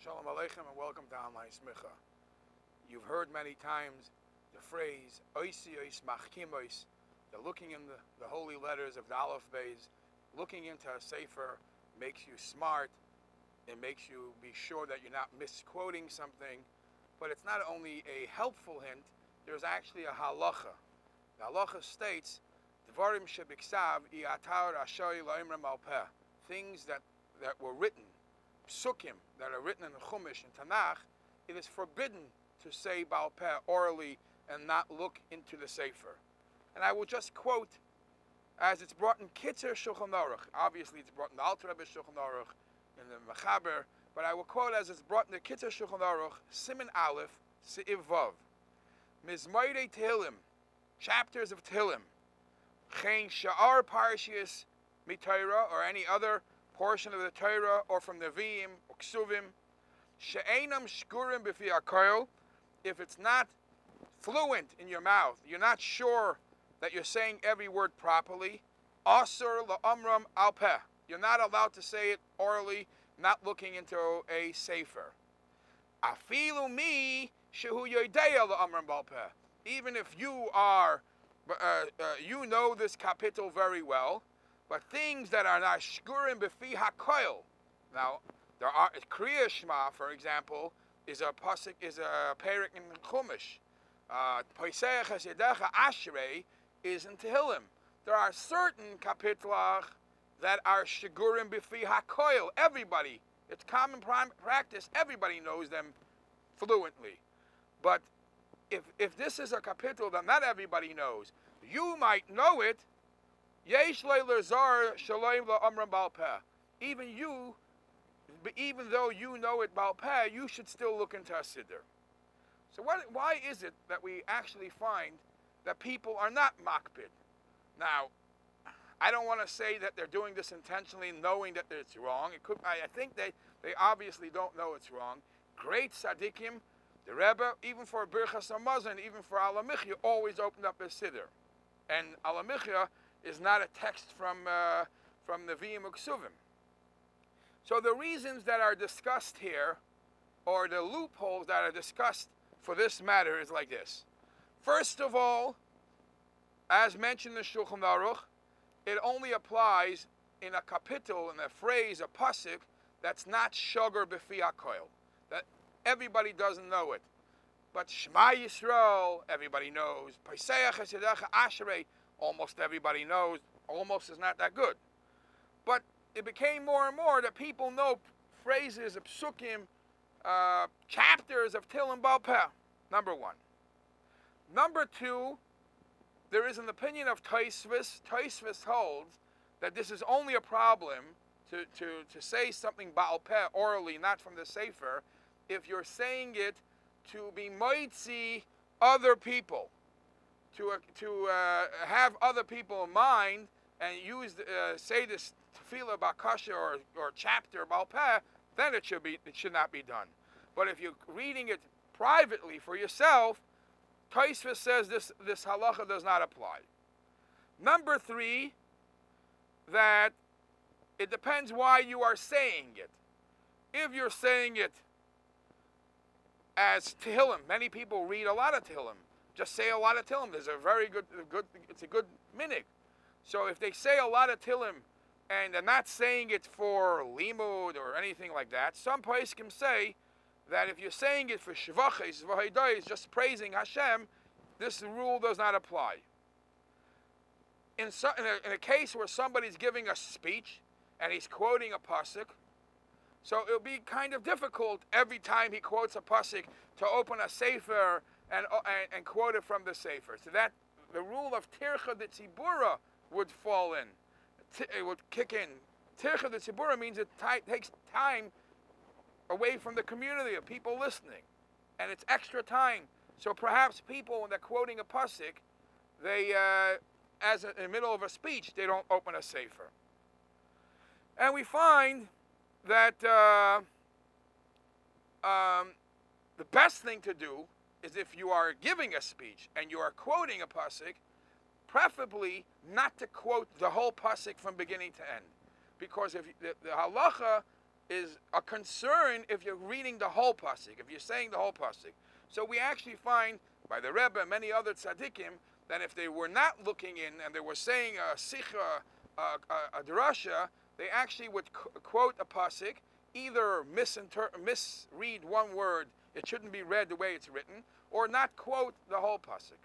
Shalom Aleichem and welcome to Online Smicha. You've heard many times the phrase Oisios Machkimois. They're looking in the holy letters of the Aleph Beis. Looking into a Sefer makes you smart. It makes you be sure that you're not misquoting something. But it's not only a helpful hint, there's actually a halacha. The halacha states, Dvarim shebiksav iatar ashoy loimram al peh. Things that were written, psukim that are written in the Chumash and Tanakh, it is forbidden to say Baal Peh orally and not look into the Sefer. And I will just quote as it's brought in Kitzer Shulchan Aruch. Obviously it's brought in the Alter Rebbe Shulchan Aruch, in the Mechaber, but I will quote as it's brought in the Kitzer Shulchan Aruch, Siman Aleph, Se'iv Vav. Mizmoirei Tehillim, chapters of Tehillim, Chen Sha'ar Parshiyas Mitayra, or any other portion of the Torah, or from Nevi'im, or Ksuvim, she'enam shkurim b'fi hakoil, if it's not fluent in your mouth, you're not sure that you're saying every word properly, asur la'amram al peh, you're not allowed to say it orally, not looking into a sefer. Afilu mi shehu yodeya la'amram al peh, even if you are, you know this kapitel very well, but things that are not shkurim b'fi hakoil. Now, there are Kriya Shema, for example, is a pasuk, is a perek in Chumash. Poiseach Hasidecha Ashrei is in Tehillim. There are certain kapitlach that are shkurim b'fi hakoil. Everybody, it's common practice. Everybody knows them fluently. But if this is a kapitel that not everybody knows, you might know it. Yesh le'ler zar shalom la'amram Baal Peh. Even though you know it Baal Peh, you should still look into a SIDUR. So why is it that we actually find that people are not makpid? Now, I don't want to say that they're doing this intentionally, knowing that it's wrong. I think they obviously don't know it's wrong. Great tzaddikim, the Rebbe, even for Birchas Hamazon, even for Alamichya, always opened up a SIDUR. And Alamichya is not a text from Nevi'im Uksuvim. So the reasons that are discussed here, or the loopholes that are discussed for this matter, is like this. First of all, as mentioned in Shulchan Aruch, it only applies in a kapitel, in a phrase, a pasuk, that's not shogar b'fi hakoil, that everybody doesn't know it. But Shema Yisrael, everybody knows. Poiseach Hasidecha Ashrei, almost everybody knows. Almost is not that good. But it became more and more that people know phrases of psukim, chapters of Tehillim Baal Peh, number one. Number two, there is an opinion of Tosfos. Tosfos holds that this is only a problem to say something Baal Peh orally, not from the Sefer, if you're saying it to be moitzi other people, to have other people in mind and say this tefillah bakasha or chapter Baal Peh, then it should not be done. But if you're reading it privately for yourself, Tosfos says this halacha does not apply. Number three, that it depends why you are saying it. If you're saying it as Tehillim, many people read a lot of Tehillim. Just say a lot of Tehillim. There's a very good, it's a good minig. So if they say a lot of Tehillim and they're not saying it for limud or anything like that, some poskim say that if you're saying it for shvachis, v'haydayis, just praising Hashem, this rule does not apply. In a case where somebody's giving a speech and he's quoting a pasuk, so it'll be kind of difficult every time he quotes a pasuk to open a sefer and quote it from the sefer. So that the rule of tircha de tzibura would fall in. It would kick in. Tircha de tzibura means it takes time away from the community of people listening, and it's extra time. So perhaps people, when they're quoting a pasuk, they, in the middle of a speech, they don't open a sefer. And we find that the best thing to do is if you are giving a speech and you are quoting a pasuk, preferably not to quote the whole pasuk from beginning to end, because if the halacha is a concern if you're reading the whole pasuk, if you're saying the whole pasuk. So we actually find by the Rebbe and many other tzaddikim that if they were not looking in and they were saying a sikha, a drasha, they actually would quote a pasuk, either misread one word, it shouldn't be read the way it's written, or not quote the whole pasuk.